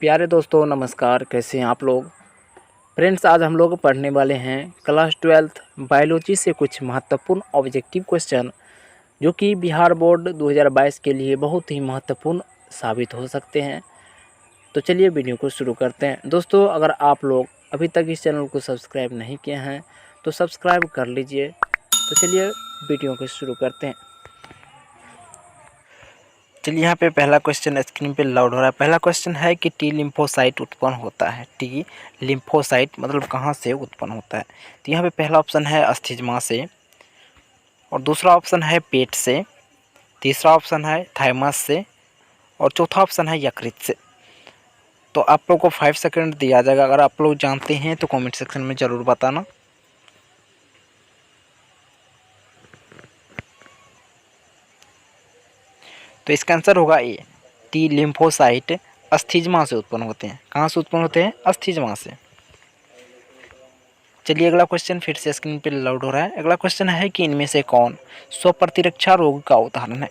प्यारे दोस्तों नमस्कार, कैसे हैं आप लोग। फ्रेंड्स, आज हम लोग पढ़ने वाले हैं क्लास 12th बायोलॉजी से कुछ महत्वपूर्ण ऑब्जेक्टिव क्वेश्चन जो कि बिहार बोर्ड 2022 के लिए बहुत ही महत्वपूर्ण साबित हो सकते हैं। तो चलिए वीडियो को शुरू करते हैं। दोस्तों, अगर आप लोग अभी तक इस चैनल को सब्सक्राइब नहीं किए हैं तो सब्सक्राइब कर लीजिए। तो चलिए वीडियो को शुरू करते हैं। चलिए यहाँ पे पहला क्वेश्चन स्क्रीन पे लोड हो रहा है। पहला क्वेश्चन है कि टी लिम्फोसाइट उत्पन्न होता है। टी लिम्फोसाइट मतलब कहाँ से उत्पन्न होता है। तो यहाँ पे पहला ऑप्शन है अस्थिज्मा से, और दूसरा ऑप्शन है पेट से, तीसरा ऑप्शन है थाइमस से, और चौथा ऑप्शन है यकृत से। तो आप लोग को 5 सेकंड दिया जाएगा। अगर आप लोग जानते हैं तो कमेंट सेक्शन में ज़रूर बताना। तो इसका आंसर होगा ए, टी लिम्फोसाइट अस्थिज्मा से उत्पन्न होते हैं। कहाँ से उत्पन्न होते हैं? अस्थिज्मा से। चलिए अगला क्वेश्चन फिर से स्क्रीन पे लोड हो रहा है। अगला क्वेश्चन है कि इनमें से कौन स्वप्रतिरक्षा रोग का उदाहरण है।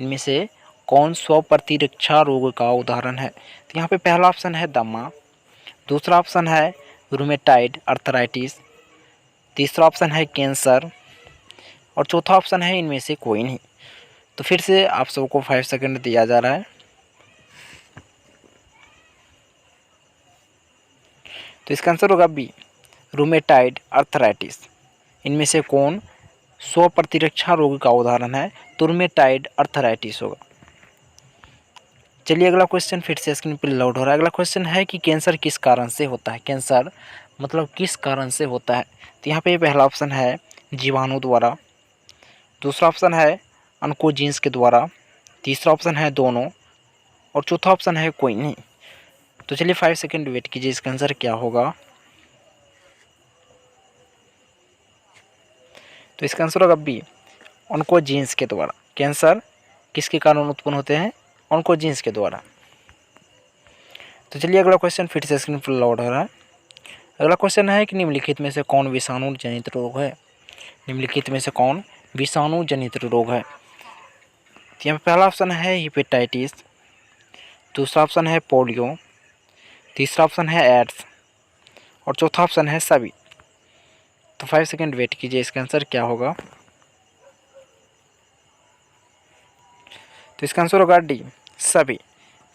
इनमें से कौन स्वप्रतिरक्षा रोग का उदाहरण है। तो यहाँ पे पहला ऑप्शन है दमा, दूसरा ऑप्शन है रूमेटाइड अर्थराइटिस, तीसरा ऑप्शन है कैंसर, और चौथा ऑप्शन है इनमें से कोई नहीं। तो फिर से आप सबको 5 सेकंड दिया जा रहा है। तो इसका आंसर होगा बी, रूमेटाइड अर्थराइटिस। इनमें से कौन स्वप्रतिरक्षा रोग का उदाहरण है? तो रूमेटाइड अर्थराइटिस होगा। चलिए अगला क्वेश्चन फिर से स्क्रीन पर लोड हो रहा है। अगला क्वेश्चन है कि कैंसर किस कारण से होता है। कैंसर मतलब किस कारण से होता है। तो यहाँ पे पहला ऑप्शन है जीवाणु द्वारा, दूसरा ऑप्शन है ऑन्कोजीन्स के द्वारा, तीसरा ऑप्शन है दोनों, और चौथा ऑप्शन है कोई नहीं। तो चलिए 5 सेकंड वेट कीजिए, इसका आंसर क्या होगा। तो इसका आंसर होगा बी, ऑन्कोजीन्स के द्वारा। कैंसर किसके कारण उत्पन्न होते हैं? ऑन्कोजीन्स के द्वारा। तो चलिए अगला क्वेश्चन फिर से स्क्रीन पर लोड हो रहा है। अगला क्वेश्चन है कि निम्नलिखित में से कौन विषाणु जनित रोग है। निम्नलिखित में से कौन विषाणु जनित रोग है। तो यहाँ पे पहला ऑप्शन है हिपेटाइटिस, दूसरा ऑप्शन है पोलियो, तीसरा ऑप्शन है एड्स, और चौथा ऑप्शन है सभी। तो 5 सेकंड वेट कीजिए, इसका आंसर क्या होगा। तो इसका आंसर होगा डी, सभी।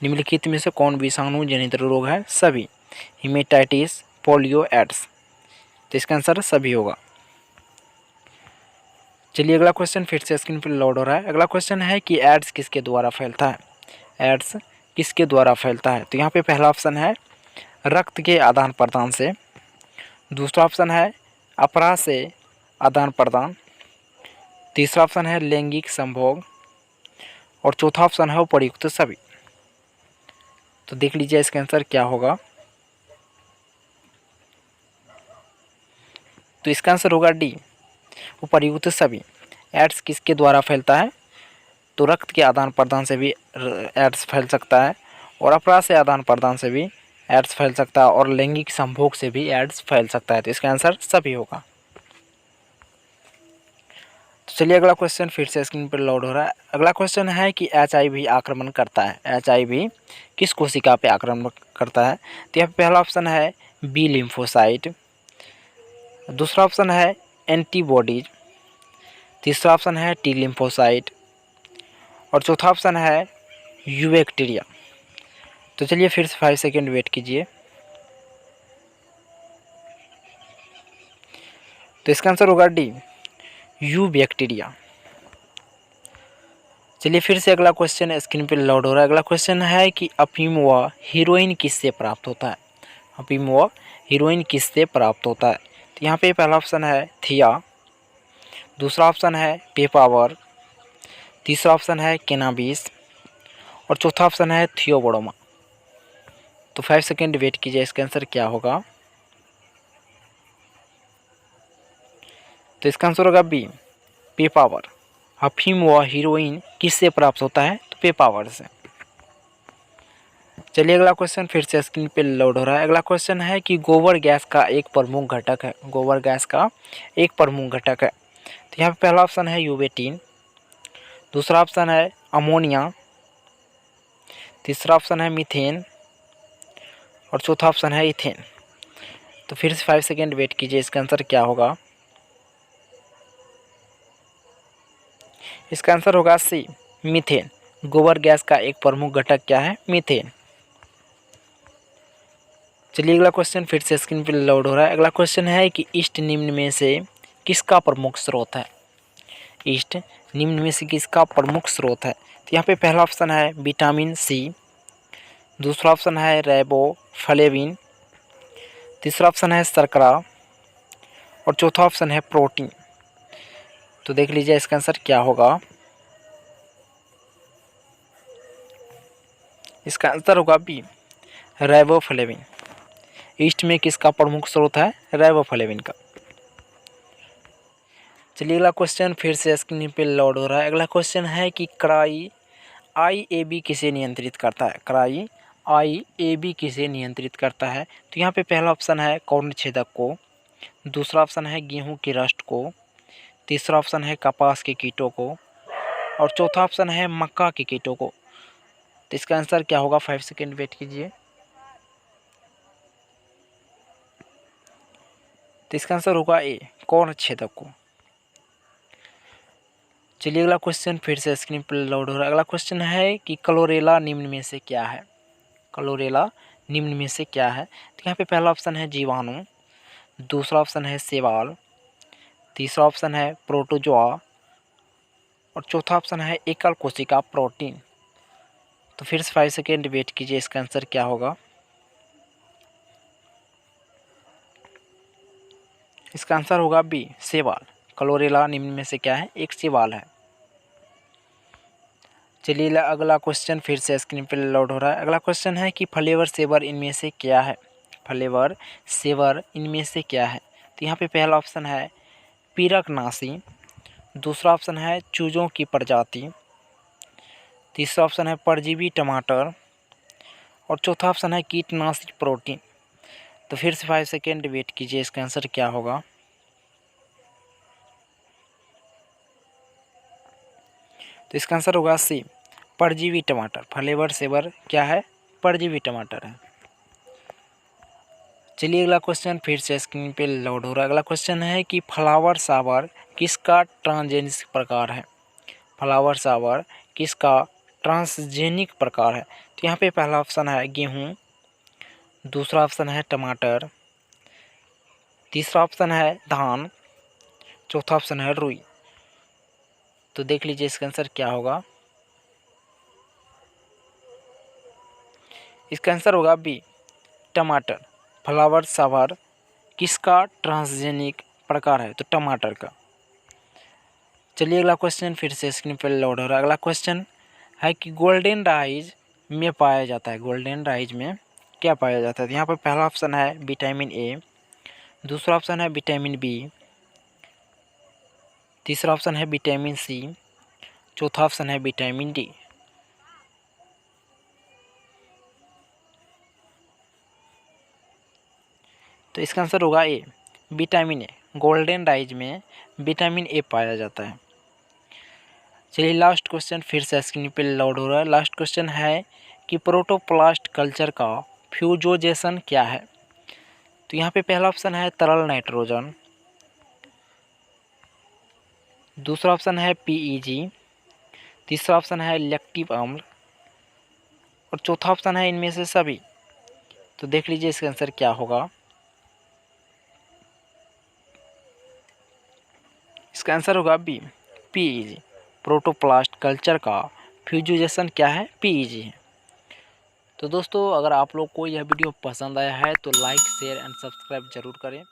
निम्नलिखित में से कौन विषाणु जनित रोग है? सभी। Hepatitis, polio, AIDS. तो इसका आंसर सभी होगा। चलिए अगला क्वेश्चन फिर से स्क्रीन पर लोड हो रहा है। अगला क्वेश्चन है कि एड्स किसके द्वारा फैलता है। एड्स किसके द्वारा फैलता है। तो यहाँ पे पहला ऑप्शन है रक्त के आदान प्रदान से, दूसरा ऑप्शन है अपराह से आदान प्रदान, तीसरा ऑप्शन है लैंगिक संभोग, और चौथा ऑप्शन है उपर्युक्त सभी। तो देख लीजिए इसका आंसर क्या होगा। तो इसका आंसर होगा डी, उपर्युक्त सभी। एड्स किसके द्वारा फैलता है? तो रक्त के आदान प्रदान से भी एड्स फैल सकता है, और अपराह से आदान प्रदान से भी एड्स फैल सकता है, और लैंगिक संभोग से भी एड्स फैल सकता है। तो इसका आंसर सभी होगा। तो चलिए अगला क्वेश्चन फिर से स्क्रीन पर लोड हो रहा है। अगला क्वेश्चन है कि HIV आक्रमण करता है। HIV किस कोशिका पे आक्रमण करता है। तो यहाँ पे पहला ऑप्शन है बी लिम्फोसाइट, दूसरा ऑप्शन है एंटीबॉडीज, तीसरा ऑप्शन है टी लिम्फोसाइट, और चौथा ऑप्शन है यू बैक्टीरिया। तो चलिए फिर से 5 सेकंड वेट कीजिए। तो इसका आंसर होगा डी, यू बैक्टीरिया। चलिए फिर से अगला क्वेश्चन स्क्रीन पर लोड हो रहा है। अगला क्वेश्चन है कि अफीम व हीरोइन किससे प्राप्त होता है। अफीम व हीरोइन किससे प्राप्त होता है। तो यहाँ पे पहला ऑप्शन है थिया, दूसरा ऑप्शन है पेपावर, तीसरा ऑप्शन है कैनाबिस, और चौथा ऑप्शन है थियोब्रोमा। तो 5 सेकंड वेट कीजिए, इसका आंसर क्या होगा। तो इसका आंसर होगा बी, पेपावर। अफीम व हीरोइन किससे प्राप्त होता है। तो पेपावर से। चलिए अगला क्वेश्चन फिर से स्क्रीन पे लोड हो रहा है। अगला क्वेश्चन है कि गोबर गैस का एक प्रमुख घटक है। गोबर गैस का एक प्रमुख घटक है। तो यहाँ पे पहला ऑप्शन है यूवेटिन, दूसरा ऑप्शन है अमोनिया, तीसरा ऑप्शन है मीथेन, और चौथा ऑप्शन है इथेन। तो फिर से 5 सेकेंड वेट कीजिए, इसका आंसर क्या होगा। इसका आंसर होगा सी, मीथेन। गोबर गैस का एक प्रमुख घटक क्या है, मीथेन। चलिए अगला क्वेश्चन फिर से स्क्रीन पर लोड हो रहा है। अगला क्वेश्चन है कि ईस्ट निम्न में से किसका प्रमुख स्रोत है। ईस्ट निम्न में से किसका प्रमुख स्रोत है। तो यहाँ पे पहला ऑप्शन है विटामिन सी, दूसरा ऑप्शन है राइबोफ्लेविन, तीसरा ऑप्शन है शर्करा और चौथा ऑप्शन है प्रोटीन। तो देख लीजिए इसका आंसर क्या होगा। इसका आंसर होगा बी, राइबोफ्लेविन। ईस्ट में किसका प्रमुख स्रोत है, राइबोफ्लेविन का। चलिए अगला क्वेश्चन फिर से स्क्रीन पे लोड हो रहा है। अगला क्वेश्चन है कि क्राई IAB किसे नियंत्रित करता है। क्राई IAB किसे नियंत्रित करता है। तो यहाँ पे पहला ऑप्शन है कौर्ण छेदक को, दूसरा ऑप्शन है गेहूं की रस्ट को, तीसरा ऑप्शन है कपास के कीटों को और चौथा ऑप्शन है मक्का के कीटों को। तो इसका आंसर क्या होगा, 5 सेकेंड वेट कीजिए। तो इसका आंसर होगा ए, कौर्ण छेदक को। चलिए अगला क्वेश्चन फिर से स्क्रीन पर लोड हो रहा है। अगला क्वेश्चन है कि क्लोरेला निम्न में से क्या है। क्लोरेला निम्न में से क्या है। तो यहाँ पे पहला ऑप्शन है जीवाणु, दूसरा ऑप्शन है शैवाल, तीसरा ऑप्शन है प्रोटोजोआ और चौथा ऑप्शन है एकल कोशिका प्रोटीन। तो फिर से 5 सेकेंड वेट कीजिए, इसका आंसर क्या होगा। इसका आंसर होगा बी, शैवाल। क्लोरेला निम्न में से क्या है, एक शैवाल है। चलिए अगला क्वेश्चन फिर से स्क्रीन पर लोड हो रहा है। अगला क्वेश्चन है कि फ्लेवर सेवर इनमें से क्या है। फ्लेवर सेवर इनमें से क्या है। तो यहाँ पे पहला ऑप्शन है पीरकनाशी, दूसरा ऑप्शन है चूजों की प्रजाति, तीसरा ऑप्शन है परजीवी टमाटर और चौथा ऑप्शन है कीटनाशक प्रोटीन। तो फिर से 5 सेकेंड वेट कीजिए, इसका आंसर क्या होगा। तो इसका आंसर होगा सी, परजीवी टमाटर। फ्लेवर सेवर क्या है, परजीवी टमाटर है। चलिए अगला क्वेश्चन फिर से स्क्रीन पे लोड हो रहा है। अगला क्वेश्चन है कि फ्लावर सावर किसका ट्रांसजेनिक प्रकार है। फ्लावर सावर किसका ट्रांसजेनिक प्रकार है। तो यहाँ पे पहला ऑप्शन है गेहूँ, दूसरा ऑप्शन है टमाटर, तीसरा ऑप्शन है धान, चौथा ऑप्शन है रुई। तो देख लीजिए इसका आंसर क्या होगा। इसका आंसर होगा बी, टमाटर। फ्लावर सावर किसका ट्रांसजेनिक प्रकार है, तो टमाटर का। चलिए अगला क्वेश्चन फिर से स्क्रीन पर लोड हो रहा है। अगला क्वेश्चन है कि गोल्डन राइज में पाया जाता है। गोल्डन राइज में क्या पाया जाता है। तो यहाँ पर पहला ऑप्शन है विटामिन ए, दूसरा ऑप्शन है विटामिन बी, तीसरा ऑप्शन है विटामिन सी, चौथा ऑप्शन है विटामिन डी। तो इसका आंसर होगा ए, विटामिन ए। गोल्डन राइज में विटामिन ए पाया जाता है। चलिए लास्ट क्वेश्चन फिर से स्क्रीन पे लोड हो रहा है। लास्ट क्वेश्चन है कि प्रोटोप्लास्ट कल्चर का फ्यूजोजेशन क्या है। तो यहाँ पे पहला ऑप्शन है तरल नाइट्रोजन, दूसरा ऑप्शन है PEG, तीसरा ऑप्शन है लैक्टिक अम्ल और चौथा ऑप्शन है इनमें से सभी। तो देख लीजिए इसका आंसर क्या होगा। इसका आंसर होगा बी, PEG। प्रोटोप्लास्ट कल्चर का फ्यूजोजेशन क्या है, PEG है। तो दोस्तों अगर आप लोग को यह वीडियो पसंद आया है तो लाइक शेयर एंड सब्सक्राइब जरूर करें।